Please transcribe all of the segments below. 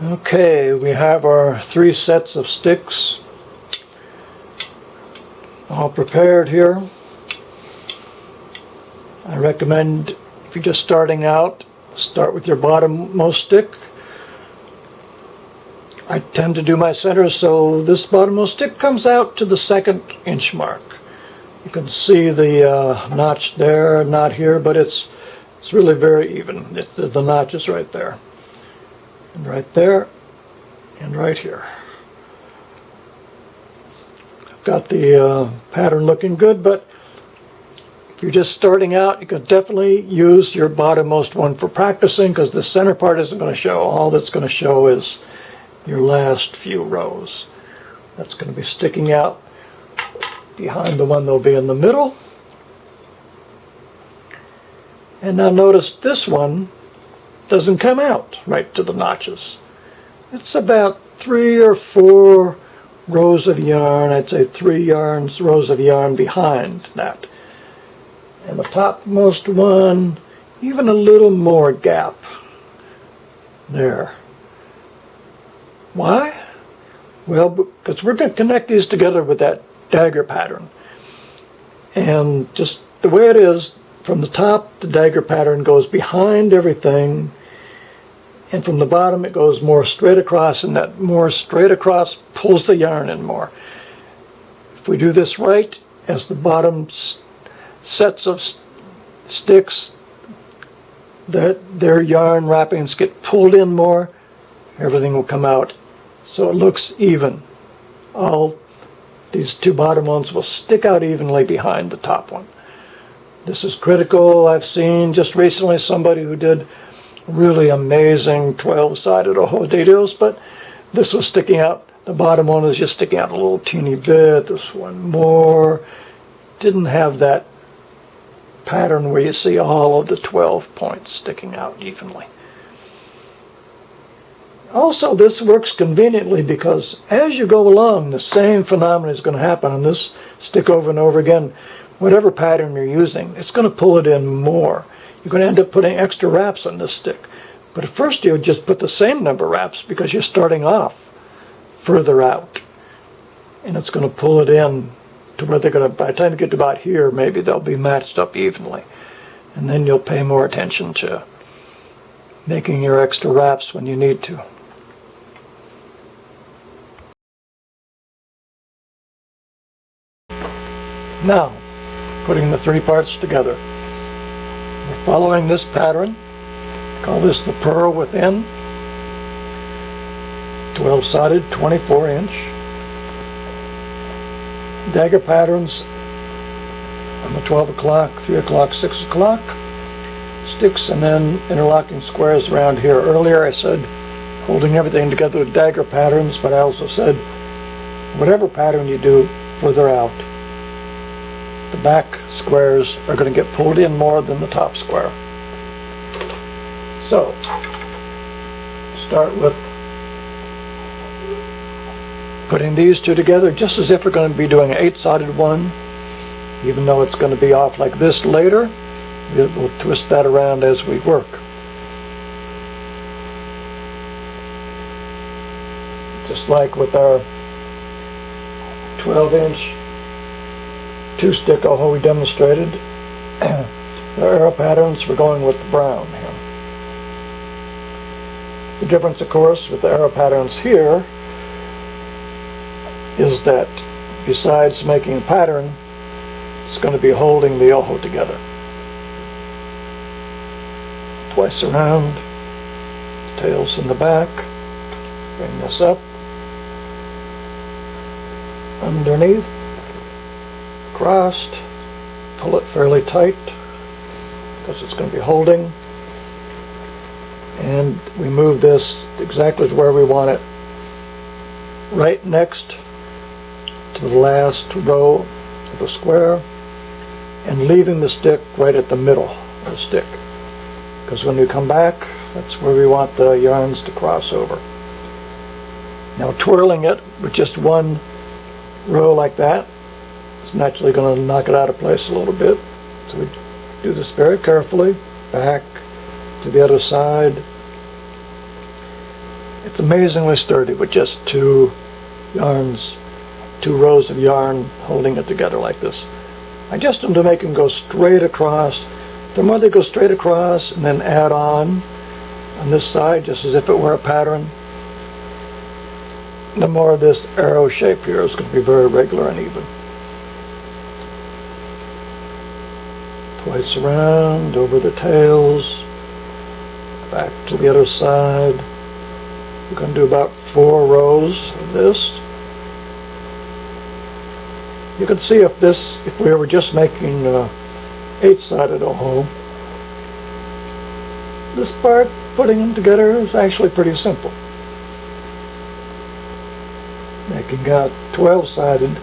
Okay, we have our 3 sets of sticks all prepared here. I recommend, if you're just starting out, start with your bottommost stick. I tend to do my center so this bottommost stick comes out to the 2nd inch mark. You can see the notch there, not here, but it's really very even. The notch is right there, and right there, and right here. I've got the pattern looking good, but if you're just starting out, you can definitely use your bottommost one for practicing, because the center part isn't going to show. All that's going to show is your last few rows. That's going to be sticking out behind the one that'll be in the middle. And now notice this one doesn't come out right to the notches. It's about 3 or 4 rows of yarn, I'd say 3 rows of yarn behind that. And the topmost one, even a little more gap there. Why? Well, because we're going to connect these together with that dagger pattern. And just the way it is, from the top, the dagger pattern goes behind everything, and from the bottom it goes more straight across, and that more straight across pulls the yarn in more. If we do this right, as the bottom sets of sticks, their yarn wrappings get pulled in more, everything will come out so it looks even. All these 2 bottom ones will stick out evenly behind the top one. This is critical. I've seen just recently somebody who did really amazing 12-sided ojos, but this was sticking out. The bottom one was just sticking out a little teeny bit. This one more. Didn't have that pattern where you see all of the 12 points sticking out evenly. Also, this works conveniently because as you go along, the same phenomenon is going to happen on this stick over and over again. Whatever pattern you're using, it's going to pull it in more. You're going to end up putting extra wraps on this stick. But at first you would just put the same number of wraps because you're starting off further out. And it's going to pull it in to where they're going to, by the time you get to about here, maybe they'll be matched up evenly. And then you'll pay more attention to making your extra wraps when you need to. Now, putting the 3 parts together. We're following this pattern. Call this the pearl within. 12-sided, 24-inch. Dagger patterns on the 12 o'clock, 3 o'clock, 6 o'clock. Sticks and then interlocking squares around here. Earlier I said holding everything together with dagger patterns, but I also said whatever pattern you do further out, the back squares are going to get pulled in more than the top square. So, start with putting these 2 together just as if we're going to be doing an 8-sided one, even though it's going to be off like this later. We'll twist that around as we work. Just like with our 12-inch 2-stick ojo we demonstrated, the arrow patterns, we're going with the brown here. The difference, of course, with the arrow patterns here is that besides making a pattern, it's going to be holding the ojo together. Twice around, tails in the back, bring this up, underneath, crossed, pull it fairly tight because it's going to be holding, and we move this exactly to where we want it, right next to the last row of the square, and leaving the stick right at the middle of the stick, because when we come back, that's where we want the yarns to cross over. Now, twirling it with just 1 row like that, it's naturally going to knock it out of place a little bit. So we do this very carefully, back to the other side, It's amazingly sturdy with just two rows of yarn holding it together like this. I adjust them to make them go straight across. The more they go straight across and then add on this side, just as if it were a pattern, the more this arrow shape here is going to be very regular and even. Twice around, over the tails, back to the other side. We're going to do about 4 rows of this. You can see if we were just making 8-sided hoe, this part, putting them together, is actually pretty simple. Making 12-sided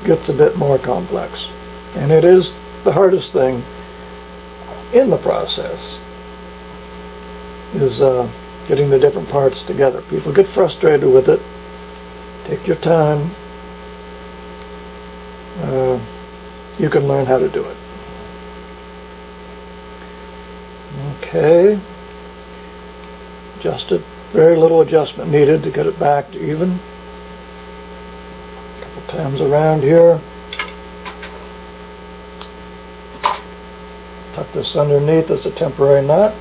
gets a bit more complex, and it is the hardest thing in the process, is getting the different parts together. People get frustrated with it. Take your time. You can learn how to do it. Okay. Adjusted. Very little adjustment needed to get it back to even. A couple times around here. Tuck this underneath as a temporary knot.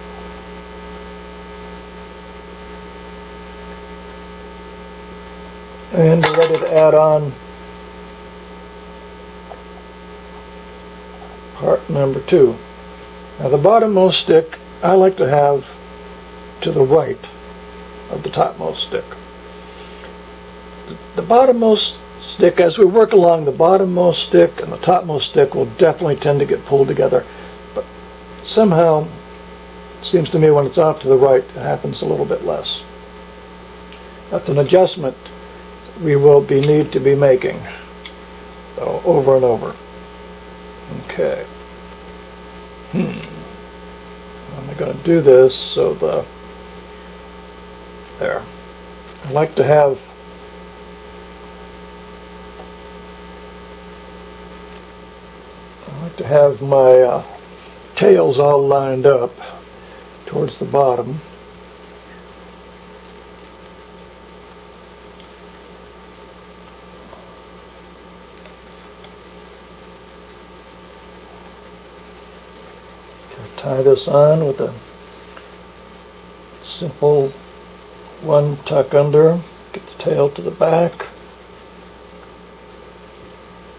And we're ready to add on part number 2. Now the bottommost stick I like to have to the right of the topmost stick. The bottommost stick, as we work along, the bottommost stick and the topmost stick will definitely tend to get pulled together, but somehow it seems to me when it's off to the right it happens a little bit less. That's an adjustment we will need to be making, so over and over. Okay. I'm going to do this so there. I like to have my tails all lined up towards the bottom. Tie this on with a simple one tuck under, get the tail to the back.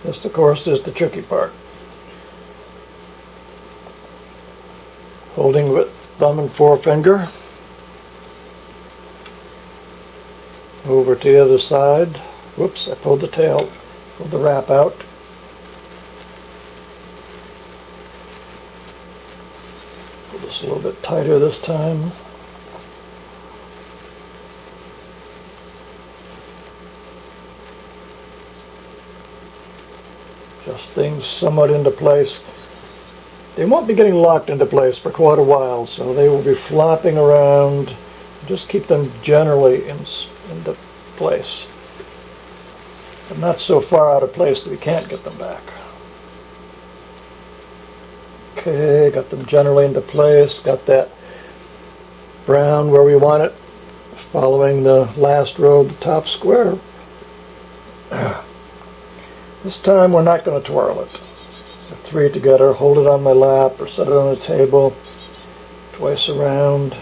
This, of course, is the tricky part. Holding with thumb and forefinger over to the other side. Whoops, I pulled the tail, pulled the wrap out. A little bit tighter this time. Adjust things somewhat into place. They won't be getting locked into place for quite a while, so they will be flopping around. Just keep them generally into place, but not so far out of place that we can't get them back. Okay, got them generally into place, got that brown where we want it, following the last row of the top square. This time we're not going to twirl it. The 3 together, hold it on my lap or set it on the table, twice around,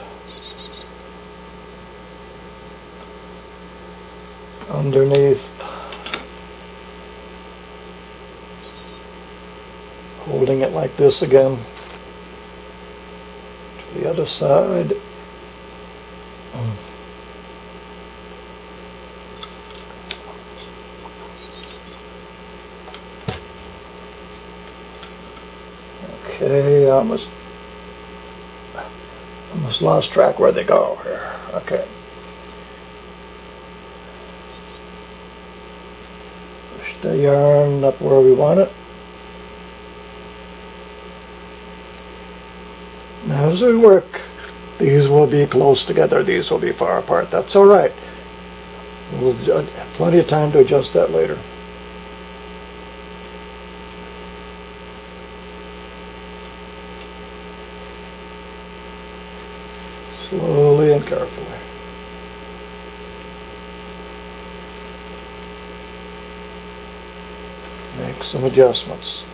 underneath, holding it like this again, to the other side. Okay, I almost lost track where they go here. Okay. Push the yarn up where we want it. Now as we work, these will be close together, these will be far apart. That's all right. We'll have plenty of time to adjust that later. slowly and carefully. Make some adjustments.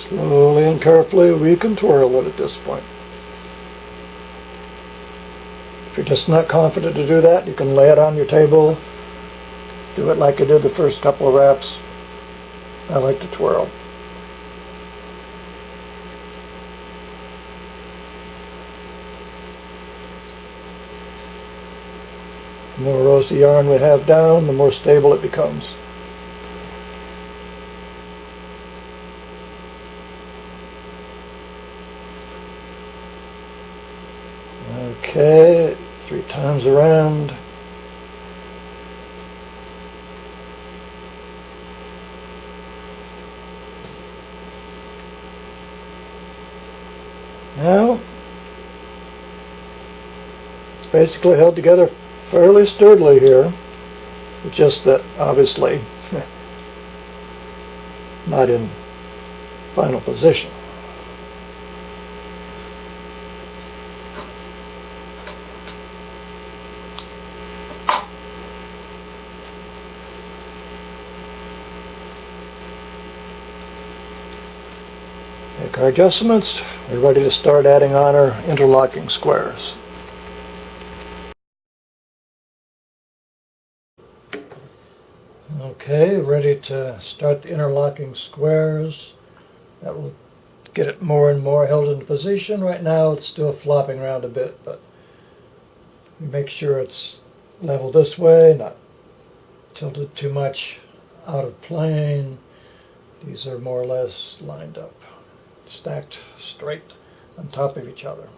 Slowly and carefully we can twirl it at this point. If you're just not confident to do that, you can lay it on your table. Do it like I did the first couple of wraps. I like to twirl. The more rosy yarn we have down, the more stable it becomes. Okay, 3 times around. Now, it's basically held together fairly sturdily here. It's just that, obviously, not in final position. Make our adjustments. We're ready to start adding on our interlocking squares. Okay, ready to start the interlocking squares. That will get it more and more held into position. Right now it's still flopping around a bit, but we make sure it's level this way, not tilted too much out of plane. These are more or less lined up, stacked straight on top of each other.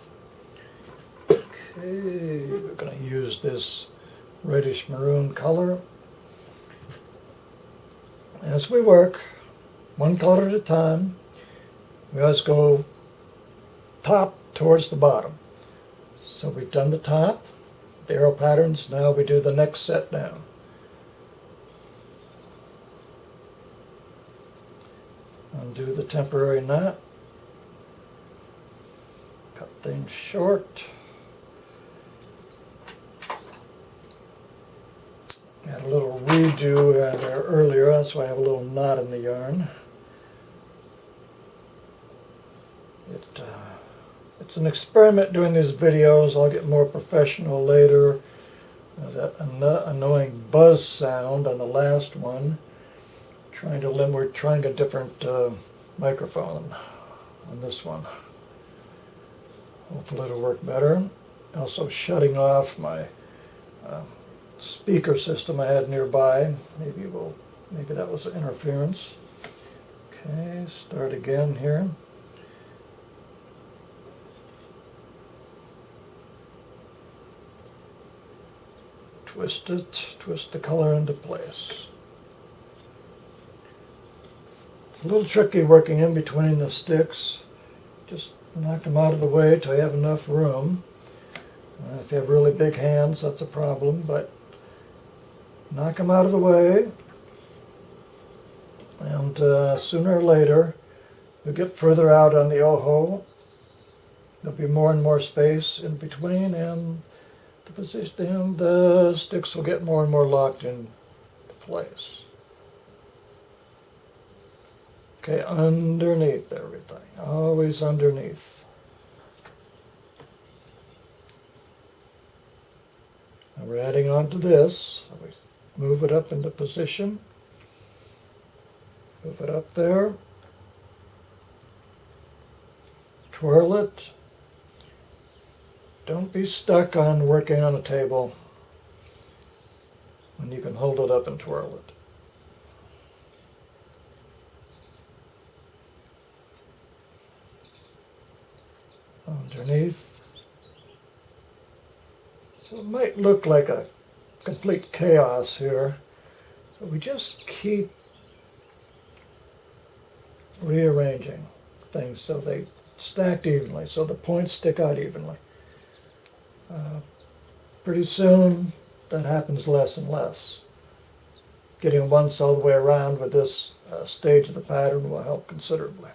Okay, we're going to use this reddish maroon color. As we work, one color at a time, we always go top towards the bottom. So we've done the top, the arrow patterns, now we do the next set down. Undo the temporary knot, cut things short. Had a little redo there earlier, that's why I have a little knot in the yarn. It's an experiment doing these videos. I'll get more professional later. That annoying buzz sound on the last one. We're trying a different microphone on this one. Hopefully it'll work better. Also shutting off my speaker system I had nearby. Maybe that was interference. Okay, start again here. Twist it, twist the color into place. It's a little tricky working in between the sticks. Just knock them out of the way till you have enough room. If you have really big hands, that's a problem, but knock them out of the way, and sooner or later you'll get further out on the oho. There'll be more and more space in between, and the sticks will get more and more locked in place. Okay, underneath everything, always underneath. Now we're adding on to this. We move it up into position. Move it up there. Twirl it. Don't be stuck on working on a table when you can hold it up and twirl it. Underneath. So it might look like a complete chaos here. So we just keep rearranging things so they stacked evenly, so the points stick out evenly. Pretty soon that happens less and less. Getting once all the way around with this stage of the pattern will help considerably.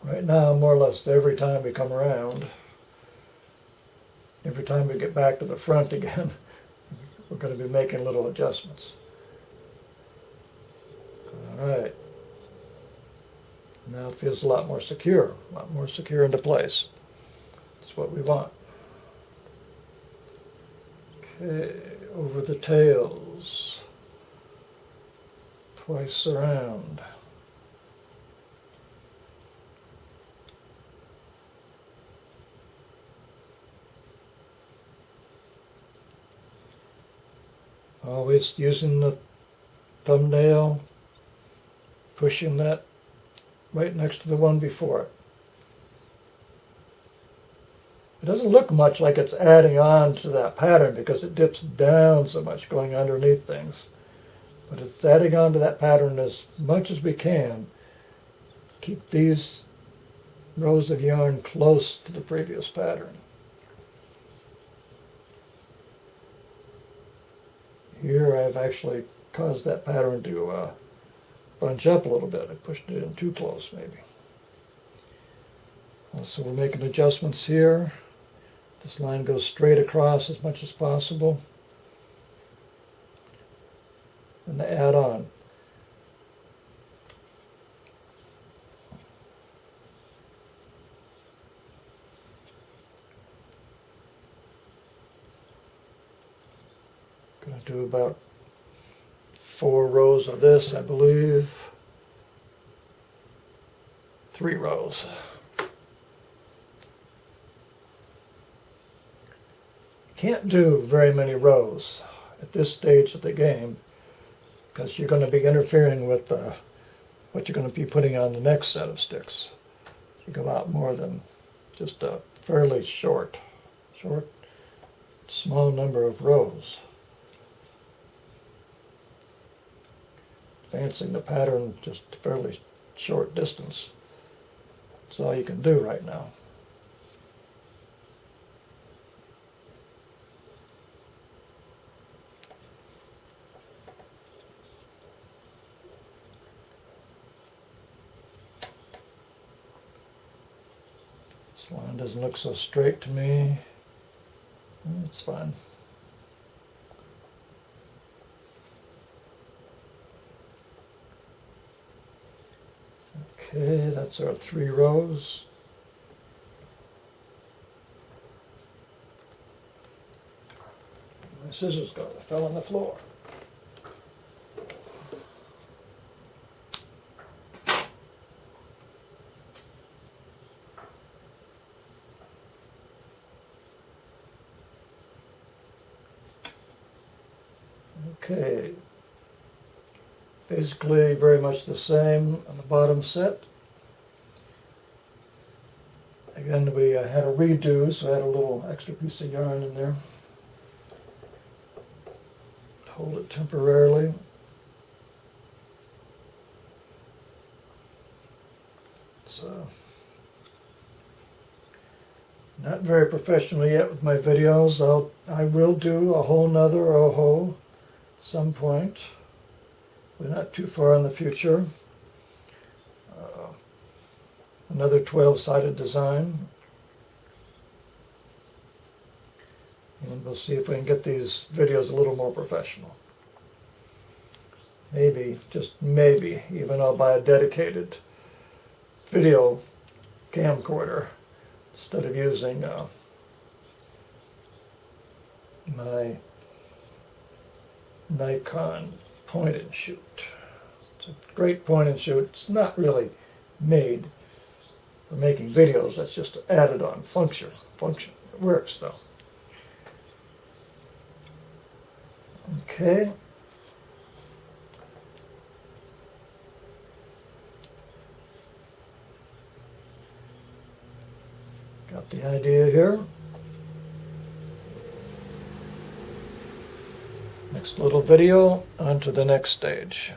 Right now, more or less every time we come around, every time we get back to the front again, we're going to be making little adjustments. All right. Now it feels a lot more secure into place. That's what we want. Okay, over the tails, twice around. Always using the thumbnail, pushing that right next to the one before it. It doesn't look much like it's adding on to that pattern because it dips down so much going underneath things. But it's adding on to that pattern as much as we can. Keep these rows of yarn close to the previous pattern. Here I've actually caused that pattern to bunch up a little bit. I pushed it in too close maybe. So we're making adjustments here. This line goes straight across as much as possible. And to add on. Going to do about 4 rows of this, I believe. 3 rows. Can't do very many rows at this stage of the game because you're going to be interfering with what you're going to be putting on the next set of sticks. You go out more than just a fairly short, small number of rows. Advancing the pattern just a fairly short distance. That's all you can do right now. This line doesn't look so straight to me. It's fine. Okay, that's our 3 rows. My scissors go, they fell on the floor. Okay, basically very much the same on the bottom set. Again, we had a redo, so I had a little extra piece of yarn in there. Hold it temporarily. So, not very professional yet with my videos. I will do a whole nother oho some point. We're not too far in the future. Another 12-sided design. And we'll see if we can get these videos a little more professional. Maybe, just maybe, even I'll buy a dedicated video camcorder instead of using my Nikon point and shoot. It's a great point and shoot. It's not really made for making videos. That's just added on function. It works though. Okay. Got the idea here. Next little video, on to the next stage.